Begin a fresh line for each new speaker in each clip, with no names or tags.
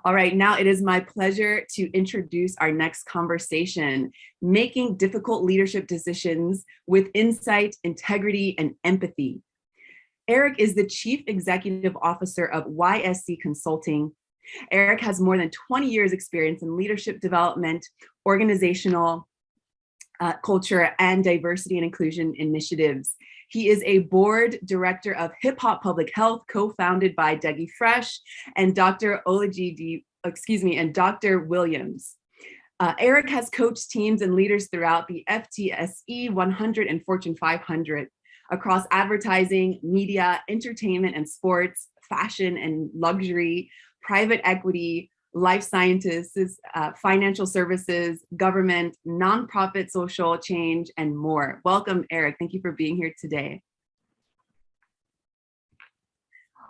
All right, now it is my pleasure to introduce our next conversation, making difficult leadership decisions with insight, integrity, and empathy. Eric is the Chief Executive Officer of YSC Consulting. Eric has more than 20 years experience in leadership development, organizational culture, and diversity and inclusion initiatives. He is a board director of Hip Hop Public Health, co-founded by Dougie Fresh and Dr. and Dr. Williams. Eric has coached teams and leaders throughout the FTSE 100 and Fortune 500 across advertising, media, entertainment and sports, fashion and luxury, private equity, life sciences, financial services, government, nonprofit, social change, and more. Welcome, Eric. Thank you for being here today.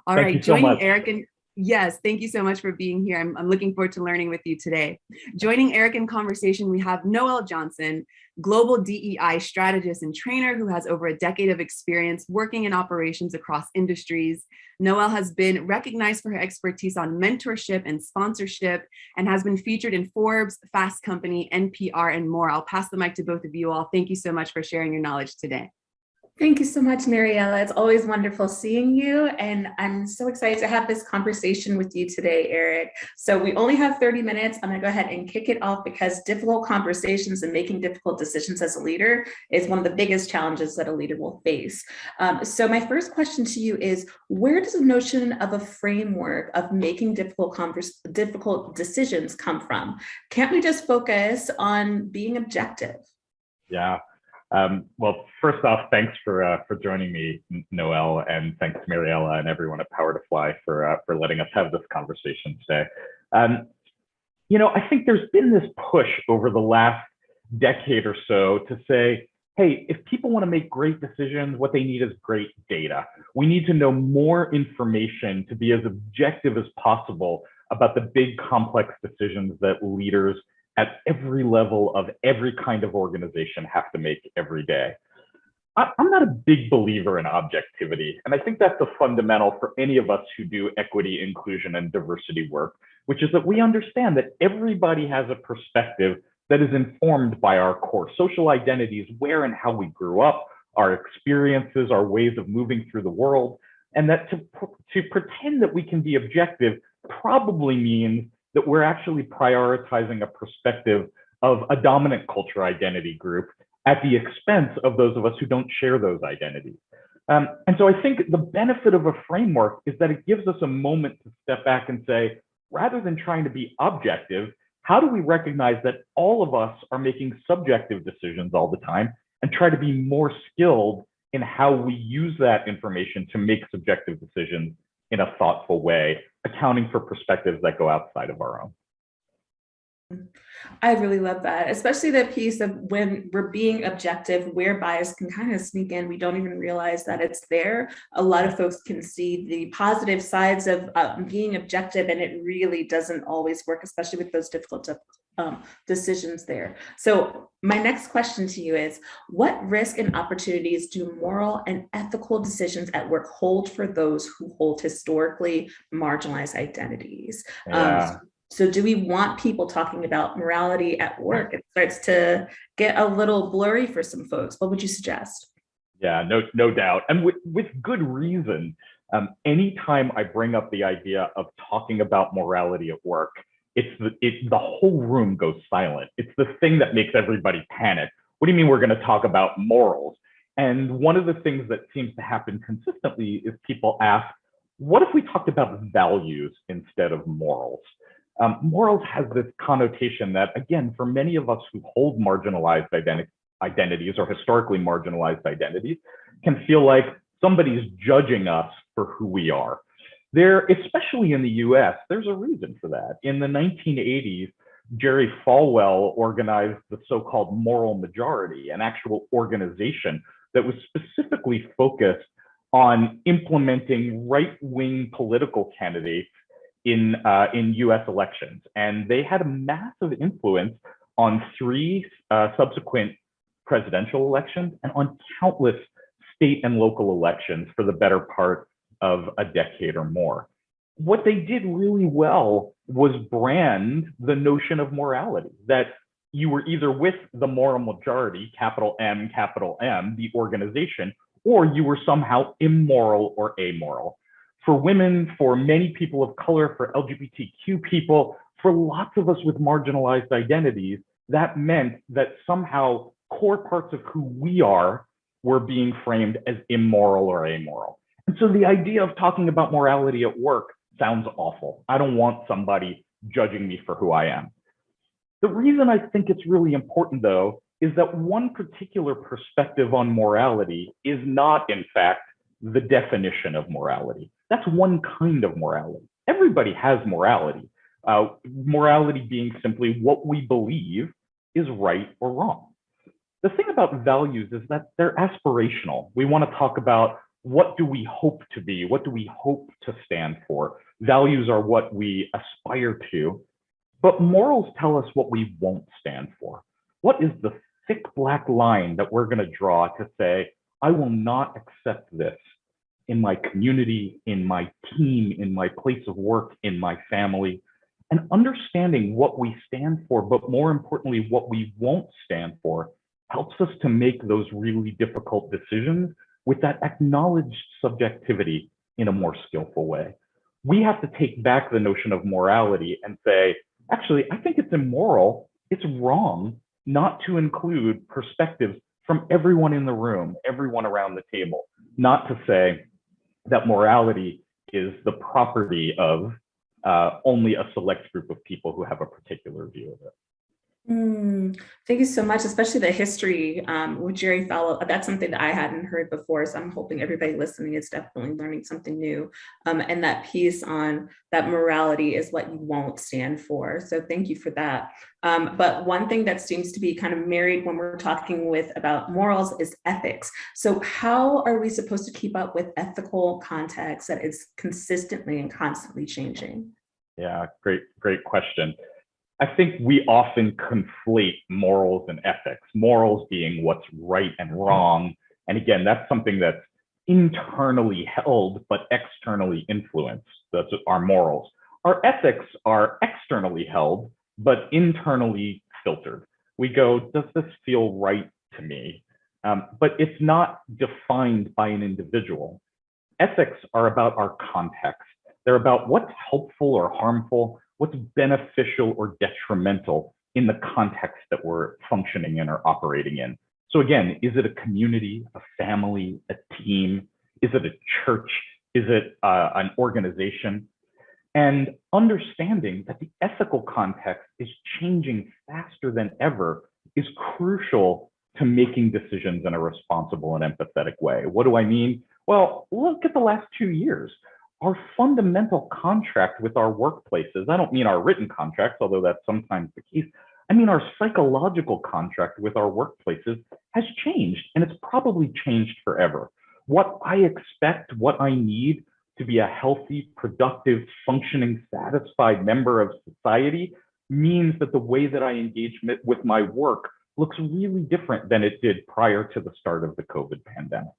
All right, joining Eric and yes, thank you so much for being here. I'm looking forward to learning with you today. Joining Eric in conversation, we have Noelle Johnson, global DEI strategist and trainer who has over a decade of experience working in operations across industries. Noelle has been recognized for her expertise on mentorship and sponsorship and has been featured in Forbes, Fast Company, NPR, and more. I'll pass the mic to both of you all. Thank you so much for sharing your knowledge today.
Thank you so much, Mariella. It's always wonderful seeing you. And I'm so excited to have this conversation with you today, Eric. So we only have 30 minutes. I'm gonna go ahead and kick it off because difficult conversations and making difficult decisions as a leader is one of the biggest challenges that a leader will face. So my first question to you is, where does the notion of a framework of making difficult decisions come from? Can't we just focus on being objective?
Yeah. Well, first off, thanks for joining me, Noelle, and thanks Mariella and everyone at Power to Fly for letting us have this conversation today. You know, I think there's been this push over the last decade or so to say, hey, if people want to make great decisions, what they need is great data. We need to know more information to be as objective as possible about the big complex decisions that leaders at every level of every kind of organization have to make every day. I'm not a big believer in objectivity, and I think that's a fundamental for any of us who do equity, inclusion, and diversity work, which is that we understand that everybody has a perspective that is informed by our core social identities, where and how we grew up, our experiences, our ways of moving through the world, and that to pretend that we can be objective probably means that we're actually prioritizing a perspective of a dominant culture identity group at the expense of those of us who don't share those identities. And so I think the benefit of a framework is that it gives us a moment to step back and say, rather than trying to be objective, how do we recognize that all of us are making subjective decisions all the time and try to be more skilled in how we use that information to make subjective decisions in a thoughtful way, accounting for perspectives that go outside of our own.
I really love that, especially the piece of when we're being objective, where bias can kind of sneak in. We don't even realize that it's there. A lot of folks can see the positive sides of being objective, and it really doesn't always work, especially with those difficult decisions there. So my next question to you is, what risk and opportunities do moral and ethical decisions at work hold for those who hold historically marginalized identities?
Yeah.
So do we want people talking about morality at work? It starts to get a little blurry for some folks. What would you suggest?
Yeah, no doubt. And with good reason. Anytime I bring up the idea of talking about morality at work, the whole room goes silent. It's the thing that makes everybody panic. What do you mean we're going to talk about morals? And one of the things that seems to happen consistently is people ask, what if we talked about values instead of morals? Morals has this connotation that, again, for many of us who hold marginalized identities or historically marginalized identities, can feel like somebody's judging us for who we are. There, especially in the US, there's a reason for that. In the 1980s, Jerry Falwell organized the so-called Moral Majority, an actual organization that was specifically focused on implementing right-wing political candidates in US elections. And they had a massive influence on 3 subsequent presidential elections and on countless state and local elections for the better part of a decade or more. What they did really well was brand the notion of morality, that you were either with the moral majority, capital M, the organization, or you were somehow immoral or amoral. For women, for many people of color, for LGBTQ people, for lots of us with marginalized identities, that meant that somehow core parts of who we are were being framed as immoral or amoral. And so the idea of talking about morality at work sounds awful. I don't want somebody judging me for who I am. The reason I think it's really important, though, is that one particular perspective on morality is not, in fact, the definition of morality. That's one kind of morality. Everybody has morality. Morality being simply what we believe is right or wrong. The thing about values is that they're aspirational. We want to talk about what do we hope to be? What do we hope to stand for? Values are what we aspire to, but morals tell us what we won't stand for. What is the thick black line that we're going to draw to say, I will not accept this in my community, in my team, in my place of work, in my family? And understanding what we stand for, but more importantly, what we won't stand for, helps us to make those really difficult decisions with that acknowledged subjectivity in a more skillful way. We have to take back the notion of morality and say, actually, I think it's immoral, it's wrong not to include perspectives from everyone in the room, everyone around the table, not to say that morality is the property of only a select group of people who have a particular view of it.
Thank you so much, especially the history with Jerry Fallow. That's something that I hadn't heard before. So I'm hoping everybody listening is definitely learning something new. And that piece on that morality is what you won't stand for. So thank you for that. But one thing that seems to be kind of married when we're talking about morals is ethics. So how are we supposed to keep up with ethical context that is consistently and constantly changing?
Yeah, great question. I think we often conflate morals and ethics, morals being what's right and wrong. And again, that's something that's internally held, but externally influenced. That's our morals. Our ethics are externally held, but internally filtered. We go, does this feel right to me? But it's not defined by an individual. Ethics are about our context. They're about what's helpful or harmful, what's beneficial or detrimental in the context that we're functioning in or operating in. So again, is it a community, a family, a team? Is it a church? Is it an organization? And understanding that the ethical context is changing faster than ever is crucial to making decisions in a responsible and empathetic way. What do I mean? Well, look at the last 2 years. Our fundamental contract with our workplaces, I don't mean our written contracts, although that's sometimes the case, I mean our psychological contract with our workplaces has changed, and it's probably changed forever. What I expect, what I need to be a healthy, productive, functioning, satisfied member of society means that the way that I engage with my work looks really different than it did prior to the start of the COVID pandemic.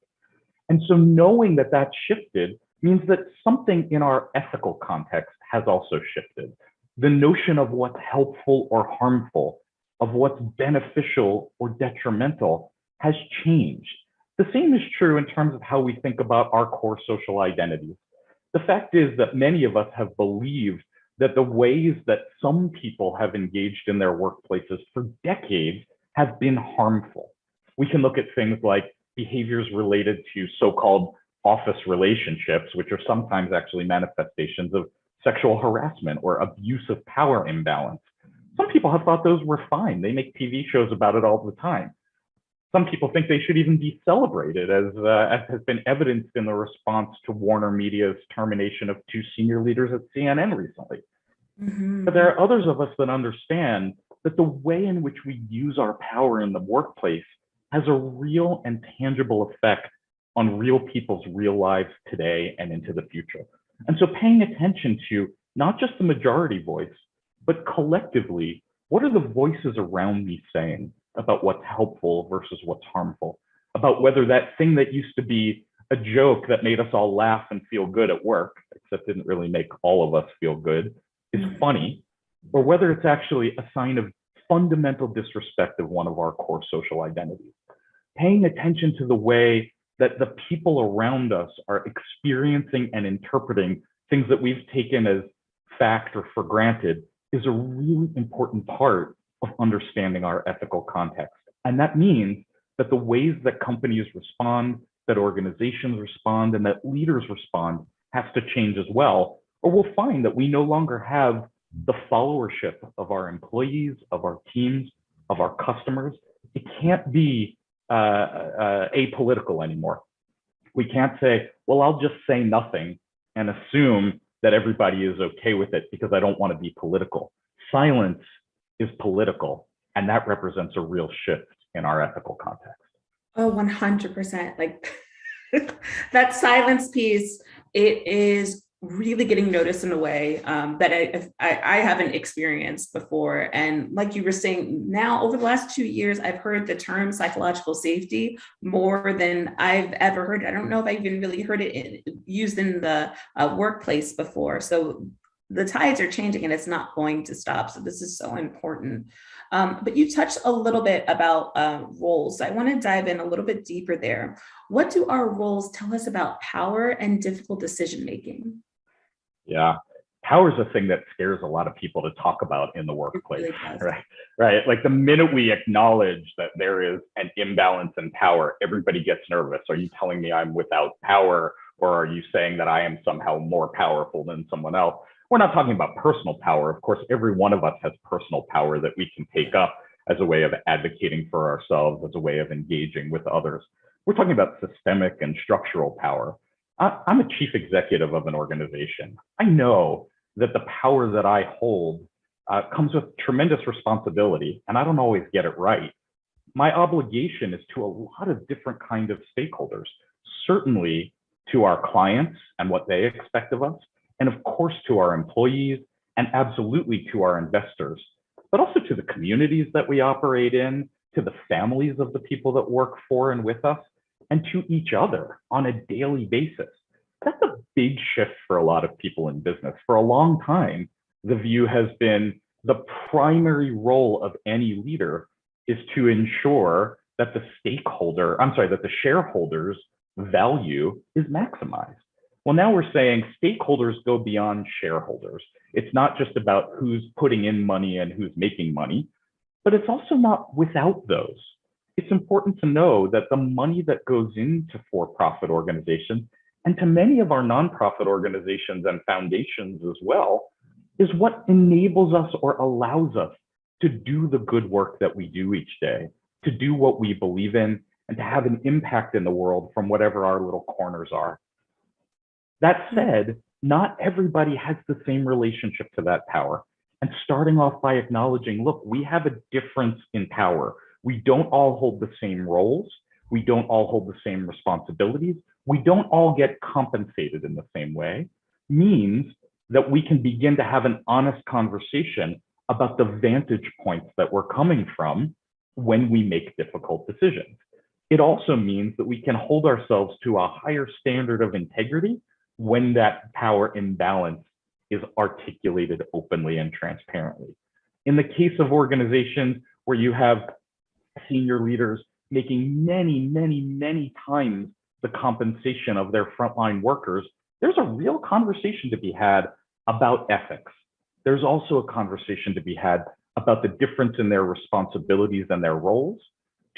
And so knowing that that's shifted means that something in our ethical context has also shifted. The notion of what's helpful or harmful, of what's beneficial or detrimental has changed. The same is true in terms of how we think about our core social identities. The fact is that many of us have believed that the ways that some people have engaged in their workplaces for decades have been harmful. We can look at things like behaviors related to so-called office relationships, which are sometimes actually manifestations of sexual harassment or abuse of power imbalance. Some people have thought those were fine. They make TV shows about it all the time. Some people think they should even be celebrated, as has been evidenced in the response to Warner Media's termination of 2 senior leaders at CNN recently. But there are others of us that understand that the way in which we use our power in the workplace has a real and tangible effect on real people's real lives today and into the future. And so paying attention to not just the majority voice, but collectively, what are the voices around me saying about what's helpful versus what's harmful, about whether that thing that used to be a joke that made us all laugh and feel good at work, except didn't really make all of us feel good, is funny, or whether it's actually a sign of fundamental disrespect of one of our core social identities. Paying attention to the way that the people around us are experiencing and interpreting things that we've taken as fact or for granted is a really important part of understanding our ethical context. And that means that the ways that companies respond, that organizations respond, and that leaders respond has to change as well, or we'll find that we no longer have the followership of our employees, of our teams, of our customers. It can't be apolitical anymore. We can't say, well, I'll just say nothing and assume that everybody is okay with it because I don't want to be political. Silence is political, and that represents a real shift in our ethical context.
Oh, 100%. Like that silence piece, it is really getting noticed in a way that I haven't experienced before. And like you were saying, now over the last 2 years, I've heard the term psychological safety more than I've ever heard. I don't know if I even really heard it used in the workplace before. So the tides are changing and it's not going to stop. So this is so important. But you touched a little bit about roles. I want to dive in a little bit deeper there. What do our roles tell us about power and difficult decision-making?
Yeah, power is a thing that scares a lot of people to talk about in the workplace, really right? Like the minute we acknowledge that there is an imbalance in power, everybody gets nervous. Are you telling me I'm without power, or are you saying that I am somehow more powerful than someone else? We're not talking about personal power. Of course, every one of us has personal power that we can take up as a way of advocating for ourselves, as a way of engaging with others. We're talking about systemic and structural power. I'm a chief executive of an organization. I know that the power that I hold comes with tremendous responsibility, and I don't always get it right. My obligation is to a lot of different kinds of stakeholders, certainly to our clients and what they expect of us, and of course to our employees, and absolutely to our investors, but also to the communities that we operate in, to the families of the people that work for and with us, and to each other on a daily basis. That's a big shift for a lot of people in business. For a long time, the view has been the primary role of any leader is to ensure that the shareholders' value is maximized. Well, now we're saying stakeholders go beyond shareholders. It's not just about who's putting in money and who's making money, but it's also not without those. It's important to know that the money that goes into for-profit organizations, and to many of our nonprofit organizations and foundations as well, is what enables us or allows us to do the good work that we do each day, to do what we believe in, and to have an impact in the world from whatever our little corners are. That said, not everybody has the same relationship to that power. And starting off by acknowledging, look, we have a difference in power. We don't all hold the same roles. We don't all hold the same responsibilities. We don't all get compensated in the same way, means that we can begin to have an honest conversation about the vantage points that we're coming from when we make difficult decisions. It also means that we can hold ourselves to a higher standard of integrity when that power imbalance is articulated openly and transparently. In the case of organizations where you have senior leaders making many times the compensation of their frontline workers, there's a real conversation to be had about ethics. There's also a conversation to be had about the difference in their responsibilities and their roles,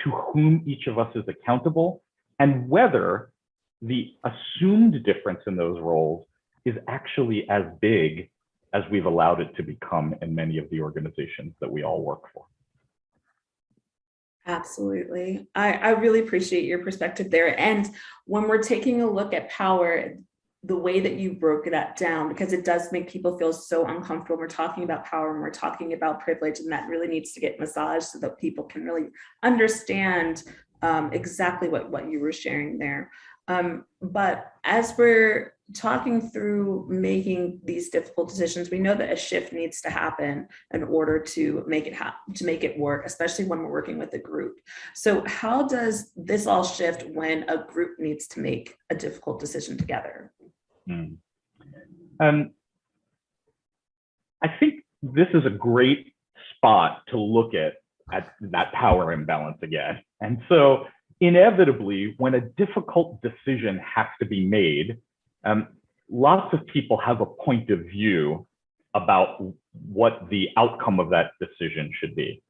to whom each of us is accountable, and whether the assumed difference in those roles is actually as big as we've allowed it to become in many of the organizations that we all work for.
Absolutely. I really appreciate your perspective there. And when we're taking a look at power, the way that you broke that down, because it does make people feel so uncomfortable. We're talking about power and we're talking about privilege, and that really needs to get massaged so that people can really understand exactly what you were sharing there. But as we're talking through making these difficult decisions, we know that a shift needs to happen in order to make it happen, to make it work, especially when we're working with a group. So how does this all shift when a group needs to make a difficult decision together?
I think this is a great spot to look at that power imbalance again. And so inevitably, when a difficult decision has to be made, lots of people have a point of view about what the outcome of that decision should be.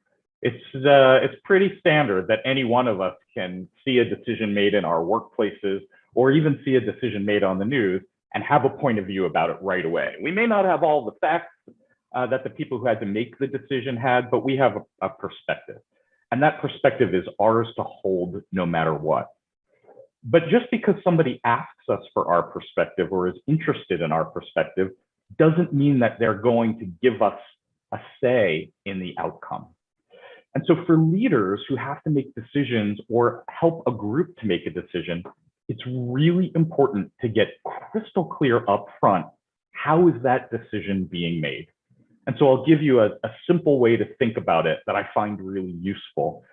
It's pretty standard that any one of us can see a decision made in our workplaces or even see a decision made on the news and have a point of view about it right away. We may not have all the facts that the people who had to make the decision had, but we have a perspective. And that perspective is ours to hold no matter what. But just because somebody asks us for our perspective or is interested in our perspective doesn't mean that they're going to give us a say in the outcome. And so for leaders who have to make decisions or help a group to make a decision, it's really important to get crystal clear up front, how is that decision being made? And so I'll give you a simple way to think about it that I find really useful.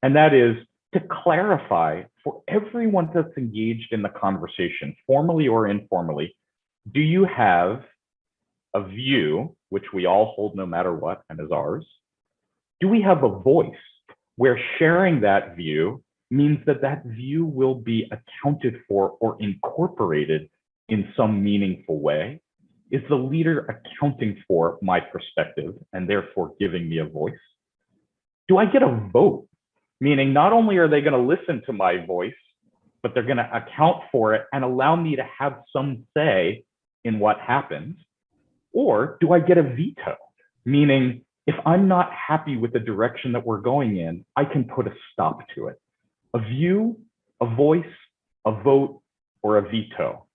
And that is to clarify for everyone that's engaged in the conversation, formally or informally, do you have a view, which we all hold no matter what and is ours? Do we have a voice where sharing that view means that that view will be accounted for or incorporated in some meaningful way? Is the leader accounting for my perspective and therefore giving me a voice? Do I get a vote? Meaning not only are they going to listen to my voice, but they're going to account for it and allow me to have some say in what happens? Or do I get a veto? Meaning if I'm not happy with the direction that we're going in, I can put a stop to it. A view, a voice, a vote, or a veto.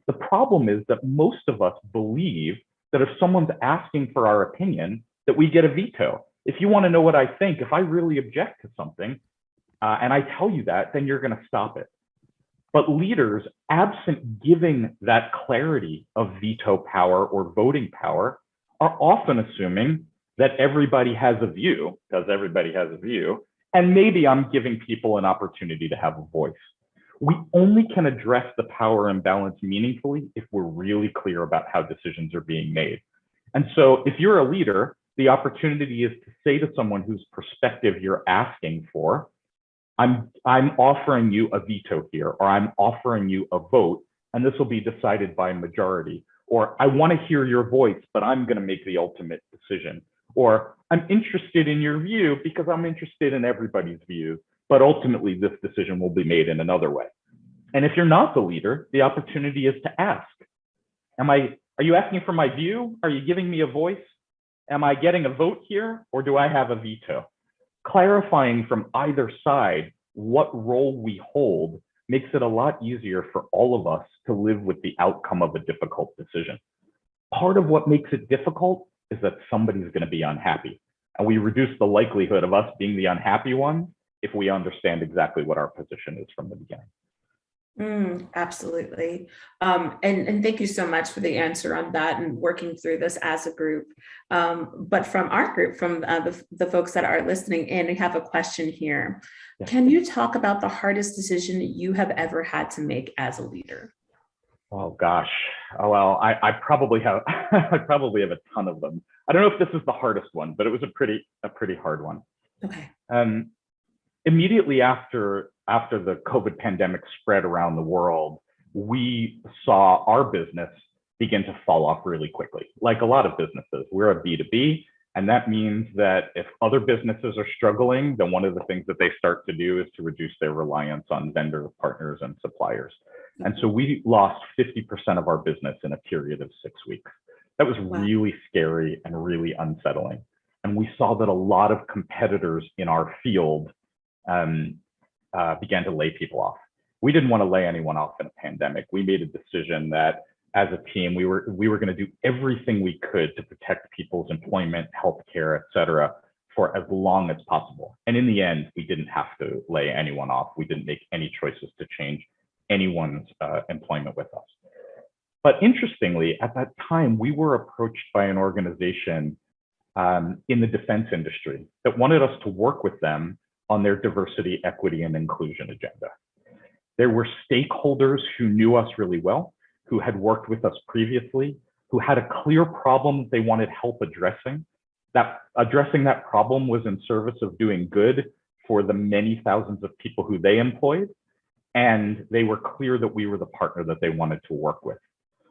The problem is that most of us believe that if someone's asking for our opinion, that we get a veto. If you want to know what I think, if I really object to something and I tell you that, then you're going to stop it. But leaders, absent giving that clarity of veto power or voting power, are often assuming that everybody has a view, because everybody has a view, and maybe I'm giving people an opportunity to have a voice. We only can address the power imbalance meaningfully if we're really clear about how decisions are being made. And so if you're a leader, the opportunity is to say to someone whose perspective you're asking for, I'm offering you a veto here, or I'm offering you a vote, and this will be decided by majority. Or I want to hear your voice, but I'm going to make the ultimate decision. Or I'm interested in your view because I'm interested in everybody's view, but ultimately this decision will be made in another way. And if you're not the leader, the opportunity is to ask, are you asking for my view? Are you giving me a voice? Am I getting a vote here, or do I have a veto? Clarifying from either side what role we hold makes it a lot easier for all of us to live with the outcome of a difficult decision. Part of what makes it difficult is that somebody's going to be unhappy. And we reduce the likelihood of us being the unhappy ones if we understand exactly what our position is from the beginning.
Absolutely. And thank you so much for the answer on that and working through this as a group. But from our group, from the folks that are listening in, we have a question here. Yeah. Can you talk about the hardest decision you have ever had to make as a leader?
Oh gosh. Oh, well, I probably have I probably have a ton of them. I don't know if this is the hardest one, but it was a pretty hard one.
Okay.
Immediately after the COVID pandemic spread around the world, we saw our business begin to fall off really quickly. Like a lot of businesses, we're a B2B, and that means that if other businesses are struggling, then one of the things that they start to do is to reduce their reliance on vendor partners and suppliers. And so we lost 50% of our business in a period of 6 weeks. That was really scary and really unsettling. And we saw that a lot of competitors in our field began to lay people off. We didn't want to lay anyone off in a pandemic. We made a decision that as a team, we were going to do everything we could to protect people's employment, healthcare, et cetera, for as long as possible. And in the end, we didn't have to lay anyone off. We didn't make any choices to change anyone's employment with us. But interestingly, at that time, we were approached by an organization in the defense industry that wanted us to work with them on their diversity, equity, and inclusion agenda. There were stakeholders who knew us really well, who had worked with us previously, who had a clear problem they wanted help addressing. That addressing that problem was in service of doing good for the many thousands of people who they employed. And they were clear that we were the partner that they wanted to work with.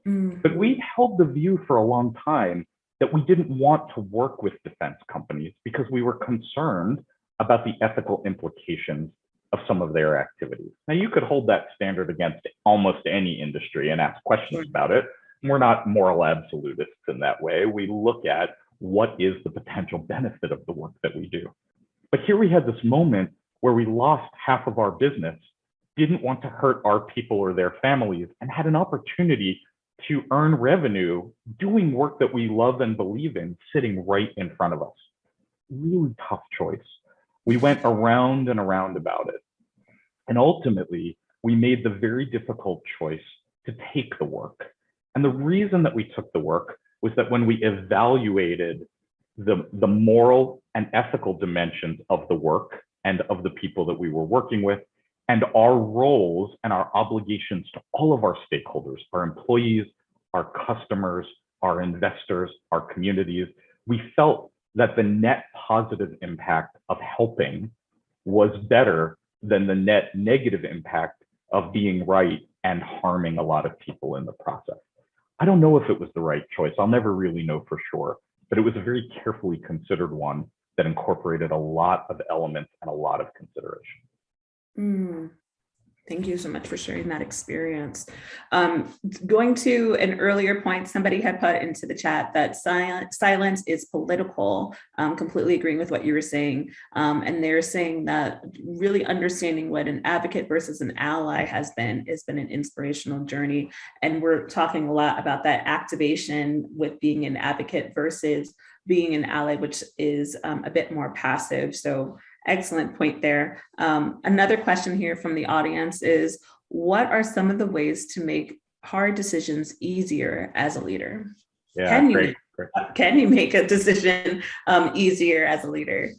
But we held the view for a long time that we didn't want to work with defense companies because we were concerned about the ethical implications of some of their activities. Now, you could hold that standard against almost any industry and ask questions about it. We're not moral absolutists in that way. We look at what is the potential benefit of the work that we do. But here we had this moment where we lost half of our business, didn't want to hurt our people or their families, and had an opportunity to earn revenue doing work that we love and believe in, sitting right in front of us. Really tough choice. We went around and around about it. And ultimately, we made the very difficult choice to take the work. And the reason that we took the work was that when we evaluated the moral and ethical dimensions of the work and of the people that we were working with, and our roles and our obligations to all of our stakeholders, our employees, our customers, our investors, our communities, we felt that the net positive impact of helping was better than the net negative impact of being right and harming a lot of people in the process. I don't know if it was the right choice. I'll never really know for sure, but it was a very carefully considered one that incorporated a lot of elements and a lot of consideration.
Thank you so much for sharing that experience. Going to an earlier point, somebody had put into the chat that silence is political. Completely agreeing with what you were saying. And they're saying that really understanding what an advocate versus an ally has been an inspirational journey. And we're talking a lot about that activation with being an advocate versus being an ally, which is a bit more passive. So excellent point there. Another question here from the audience is, what are some of the ways to make hard decisions easier as a leader?
Yeah,
can you make a decision easier as a leader?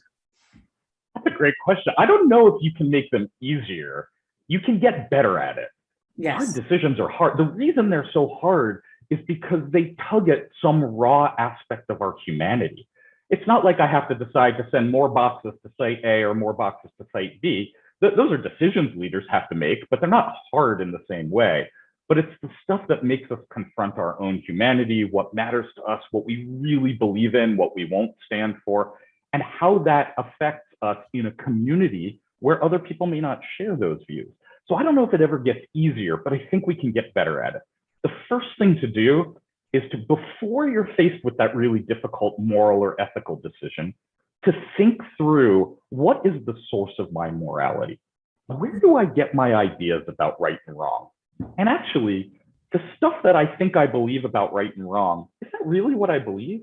That's a great question. I don't know if you can make them easier. You can get better at it.
Yes.
Hard decisions are hard. The reason they're so hard is because they tug at some raw aspect of our humanity. It's not like I have to decide to send more boxes to site A or more boxes to site B. Those are decisions leaders have to make, but they're not hard in the same way. But it's the stuff that makes us confront our own humanity, what matters to us, what we really believe in, what we won't stand for, and how that affects us in a community where other people may not share those views. So I don't know if it ever gets easier, but I think we can get better at it. The first thing to do is to, before you're faced with that really difficult moral or ethical decision, to think through, what is the source of my morality? Where do I get my ideas about right and wrong? And actually, the stuff that I think I believe about right and wrong, is that really what I believe?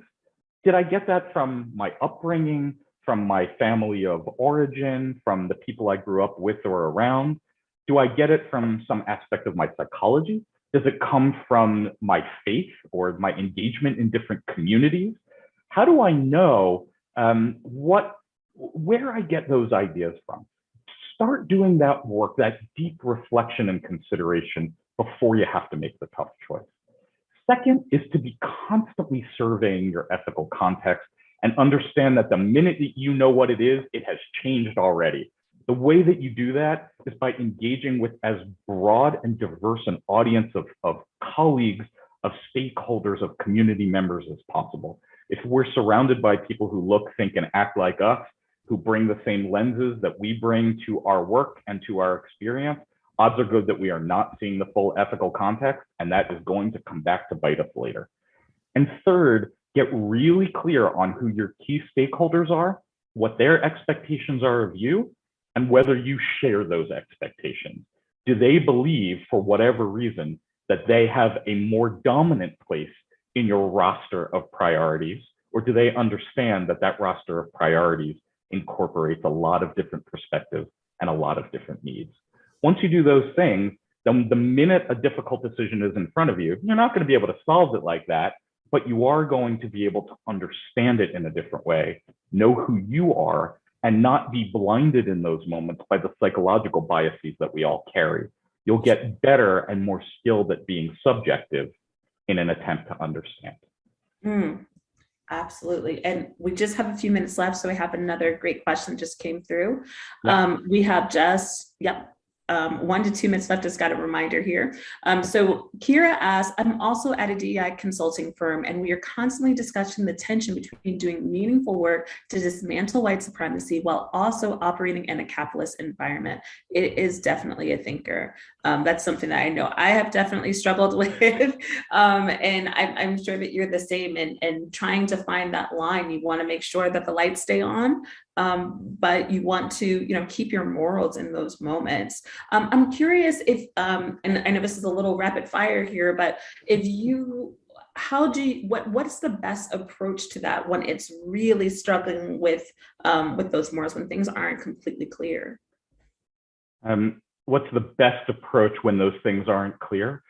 Did I get that from my upbringing, from my family of origin, from the people I grew up with or around? Do I get it from some aspect of my psychology? Does it come from my faith or my engagement in different communities? How do I know where I get those ideas from? Start doing that work, that deep reflection and consideration before you have to make the tough choice. Second is to be constantly surveying your ethical context and understand that the minute that you know what it is, it has changed already. The way that you do that is by engaging with as broad and diverse an audience of colleagues, of stakeholders, of community members as possible. If we're surrounded by people who look, think, and act like us, who bring the same lenses that we bring to our work and to our experience, odds are good that we are not seeing the full ethical context, and that is going to come back to bite us later. And third, get really clear on who your key stakeholders are, what their expectations are of you, and whether you share those expectations. Do they believe, for whatever reason, that they have a more dominant place in your roster of priorities, or do they understand that that roster of priorities incorporates a lot of different perspectives and a lot of different needs? Once you do those things, then the minute a difficult decision is in front of you, you're not going to be able to solve it like that, but you are going to be able to understand it in a different way, know who you are, and not be blinded in those moments by the psychological biases that we all carry. You'll get better and more skilled at being subjective in an attempt to understand.
Absolutely. And we just have a few minutes left. So I have another great question just came through.
Yeah.
We have just, 1 to 2 minutes left. Just got a reminder here. So Kira asks, I'm also at a DEI consulting firm, and we are constantly discussing the tension between doing meaningful work to dismantle white supremacy while also operating in a capitalist environment. It is definitely a thinker. That's something that I know I have definitely struggled with. And I'm sure that you're the same, and trying to find that line. You want to make sure that the lights stay on, but you want to, keep your morals in those moments. I'm curious if, and I know this is a little rapid fire here, but what's the best approach to that when it's really struggling with those morals, when things aren't completely clear?
What's the best approach when those things aren't clear?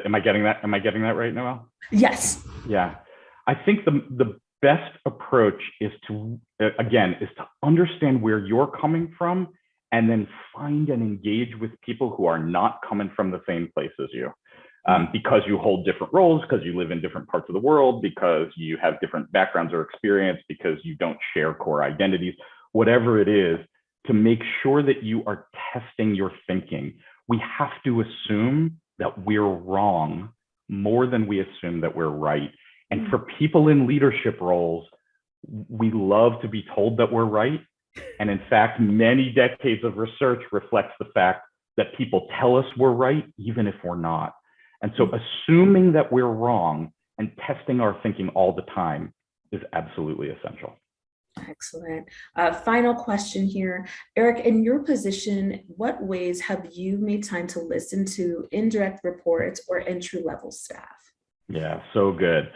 Am I getting that right, Noelle?
Yes.
Yeah. I think the best approach is to understand where you're coming from, and then find and engage with people who are not coming from the same place as you. Because you hold different roles, because you live in different parts of the world, because you have different backgrounds or experience, because you don't share core identities, whatever it is, to make sure that you are testing your thinking. We have to assume that we're wrong more than we assume that we're right. And for people in leadership roles, we love to be told that we're right. And in fact, many decades of research reflects the fact that people tell us we're right, even if we're not. And so assuming that we're wrong and testing our thinking all the time is absolutely essential.
Excellent. Final question here. Eric, in your position, what ways have you made time to listen to indirect reports or entry-level staff?
Yeah, so good.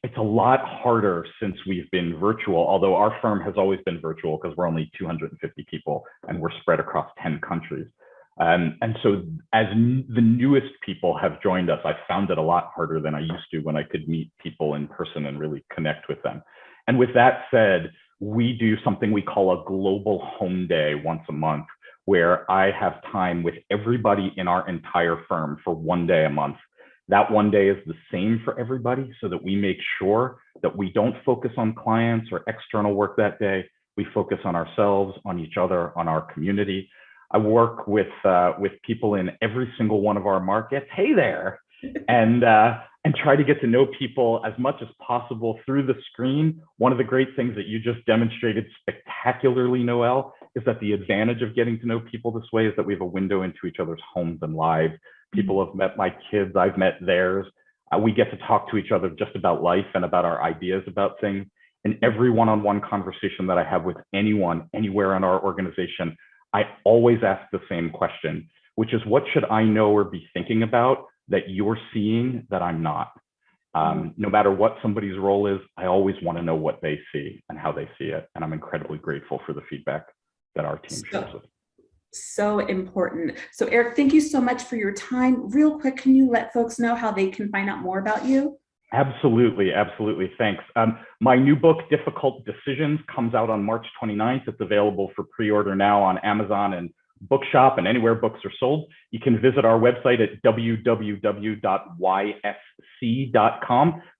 It's a lot harder since we've been virtual, although our firm has always been virtual because we're only 250 people and we're spread across 10 countries. And so as the newest people have joined us, I found it a lot harder than I used to when I could meet people in person and really connect with them. And with that said, we do something we call a global home day once a month, where I have time with everybody in our entire firm for 1 day a month. That 1 day is the same for everybody, so that we make sure that we don't focus on clients or external work that day. We focus on ourselves, on each other, on our community. I work with people in every single one of our markets. Hey there, and try to get to know people as much as possible through the screen. One of the great things that you just demonstrated spectacularly, Noelle, is that the advantage of getting to know people this way is that we have a window into each other's homes and lives. People have met my kids, I've met theirs. We get to talk to each other just about life and about our ideas about things. And every one-on-one conversation that I have with anyone, anywhere in our organization, I always ask the same question, which is, what should I know or be thinking about that you're seeing that I'm not? No matter what somebody's role is, I always want to know what they see and how they see it. And I'm incredibly grateful for the feedback that our team shares with.
So important. So Eric, thank you so much for your time. Real quick, can you let folks know how they can find out more about you?
Absolutely. Thanks. My new book, Difficult Decisions, comes out on March 29th. It's available for pre-order now on Amazon and Bookshop and anywhere books are sold. You can visit our website at www.ysc.com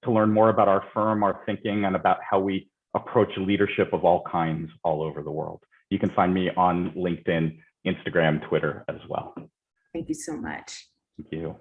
to learn more about our firm, our thinking, and about how we approach leadership of all kinds all over the world. You can find me on LinkedIn, Instagram, Twitter as well.
Thank you so much.
Thank you.